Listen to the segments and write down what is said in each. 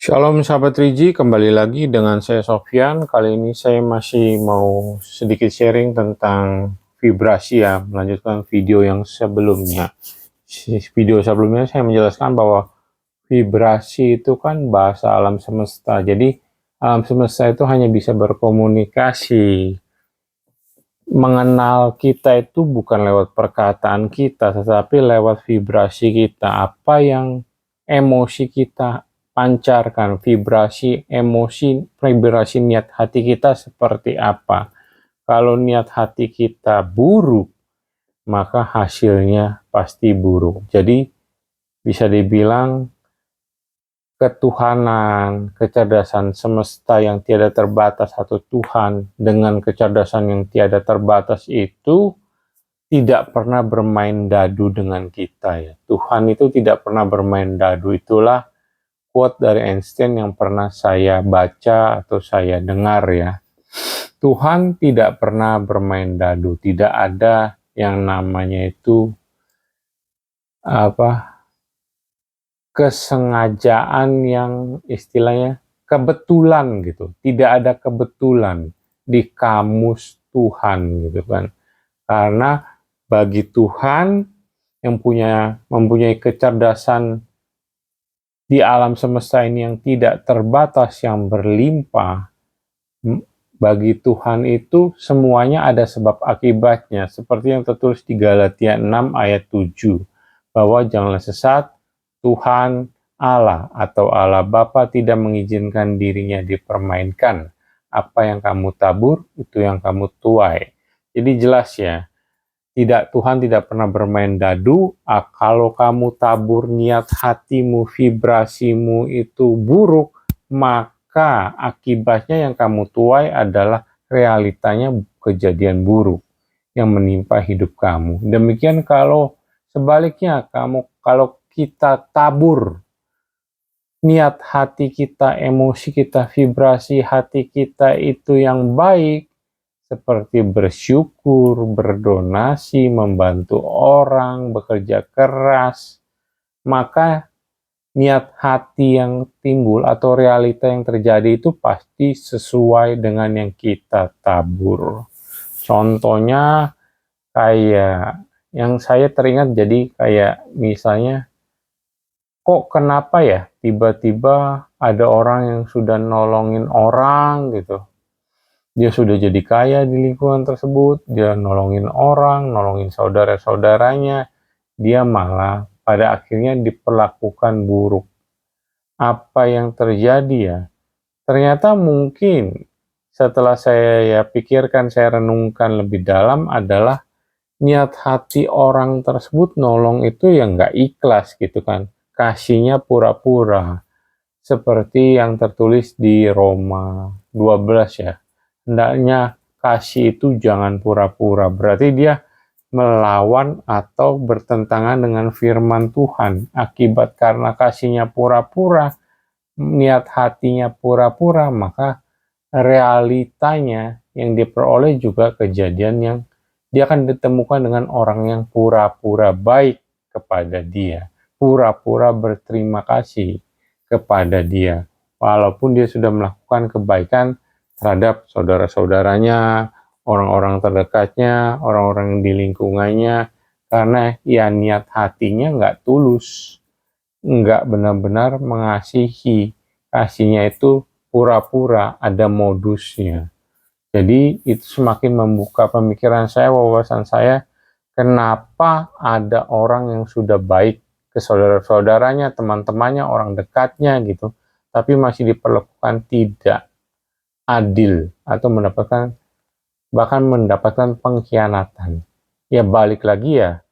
Shalom sahabat Riji, kembali lagi dengan saya Sofyan. Kali ini saya masih mau sedikit sharing tentang vibrasi ya, melanjutkan video yang sebelumnya. Video sebelumnya saya menjelaskan bahwa vibrasi itu kan bahasa alam semesta. Jadi alam semesta itu hanya bisa berkomunikasi, mengenal kita itu bukan lewat perkataan kita, tetapi lewat vibrasi kita. Apa yang emosi kita pancarkan, vibrasi emosi, vibrasi niat hati kita seperti apa. Kalau niat hati kita buruk, maka hasilnya pasti buruk. Jadi bisa dibilang ketuhanan, kecerdasan semesta yang tiada terbatas atau Tuhan dengan kecerdasan yang tiada terbatas itu tidak pernah bermain dadu dengan kita ya. Tuhan itu tidak pernah bermain dadu. Itulah quote dari Einstein yang pernah saya baca atau saya dengar ya. Tuhan tidak pernah bermain dadu. Tidak ada yang namanya itu kesengajaan yang istilahnya kebetulan gitu. Tidak ada kebetulan di kamus Tuhan gitu kan. Karena bagi Tuhan yang mempunyai kecerdasan di alam semesta ini yang tidak terbatas, yang berlimpah, bagi Tuhan itu semuanya ada sebab akibatnya. Seperti yang tertulis di Galatia 6 ayat 7, bahwa janganlah sesat, Tuhan Allah atau Allah Bapa tidak mengizinkan dirinya dipermainkan. Apa yang kamu tabur, itu yang kamu tuai. Jadi jelas ya, Tuhan tidak pernah bermain dadu. Kalau kamu tabur niat hatimu, vibrasimu itu buruk, maka akibatnya yang kamu tuai adalah realitanya kejadian buruk yang menimpa hidup kamu. Demikian kalau sebaliknya, kalau kita tabur niat hati kita, emosi kita, vibrasi hati kita itu yang baik, seperti bersyukur, berdonasi, membantu orang, bekerja keras, maka niat hati yang timbul atau realita yang terjadi itu pasti sesuai dengan yang kita tabur. Contohnya kayak yang saya teringat, jadi kayak misalnya, kok kenapa ya tiba-tiba ada orang yang sudah nolongin orang gitu, dia sudah jadi kaya di lingkungan tersebut, dia nolongin orang, nolongin saudara-saudaranya, dia malah pada akhirnya diperlakukan buruk. Apa yang terjadi ya? Ternyata mungkin setelah saya pikirkan, saya renungkan lebih dalam adalah niat hati orang tersebut nolong itu yang nggak ikhlas gitu kan. Kasihnya pura-pura. Seperti yang tertulis di Roma 12 ya. Hendaknya kasih itu jangan pura-pura. Berarti dia melawan atau bertentangan dengan firman Tuhan. Akibat karena kasihnya pura-pura, niat hatinya pura-pura, maka realitanya yang diperoleh juga kejadian yang dia akan ditemukan dengan orang yang pura-pura baik kepada dia, pura-pura berterima kasih kepada dia, walaupun dia sudah melakukan kebaikan terhadap saudara-saudaranya, orang-orang terdekatnya, orang-orang di lingkungannya, karena ya niat hatinya nggak tulus, nggak benar-benar mengasihi, kasihnya itu pura-pura, ada modusnya. Jadi itu semakin membuka pemikiran saya, wawasan saya, kenapa ada orang yang sudah baik ke saudara-saudaranya, teman-temannya, orang dekatnya gitu, tapi masih diperlakukan tidak adil atau bahkan mendapatkan pengkhianatan. Ya balik lagi ya,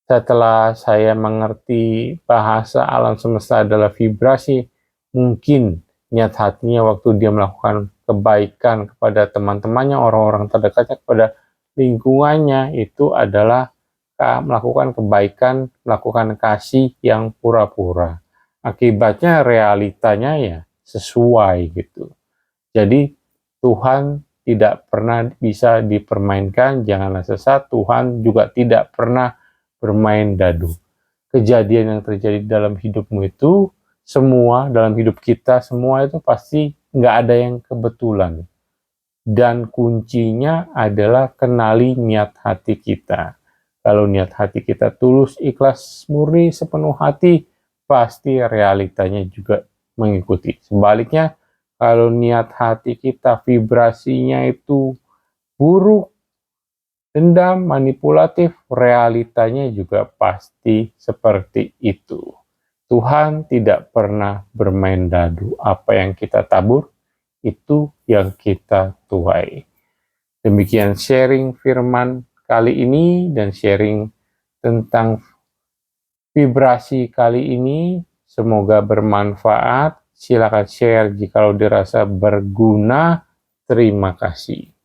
setelah saya mengerti bahasa alam semesta adalah vibrasi, mungkin niat hatinya waktu dia melakukan kebaikan kepada teman-temannya, orang-orang terdekatnya, kepada lingkungannya, itu adalah melakukan kebaikan, melakukan kasih yang pura-pura. Akibatnya realitanya ya sesuai gitu. Jadi Tuhan tidak pernah bisa dipermainkan, janganlah sesat. Tuhan juga tidak pernah bermain dadu. Kejadian yang terjadi dalam hidupmu itu semua dalam hidup kita, semua itu pasti nggak ada yang kebetulan. Dan kuncinya adalah kenali niat hati kita. Kalau niat hati kita tulus, ikhlas, murni, sepenuh hati, pasti realitanya juga mengikuti. Sebaliknya, kalau niat hati kita vibrasinya itu buruk, dendam, manipulatif, realitanya juga pasti seperti itu. Tuhan tidak pernah bermain dadu. Apa yang kita tabur, itu yang kita tuai. Demikian sharing firman kali ini dan sharing tentang vibrasi kali ini. Semoga bermanfaat. Silakan share jika dirasa berguna. Terima kasih.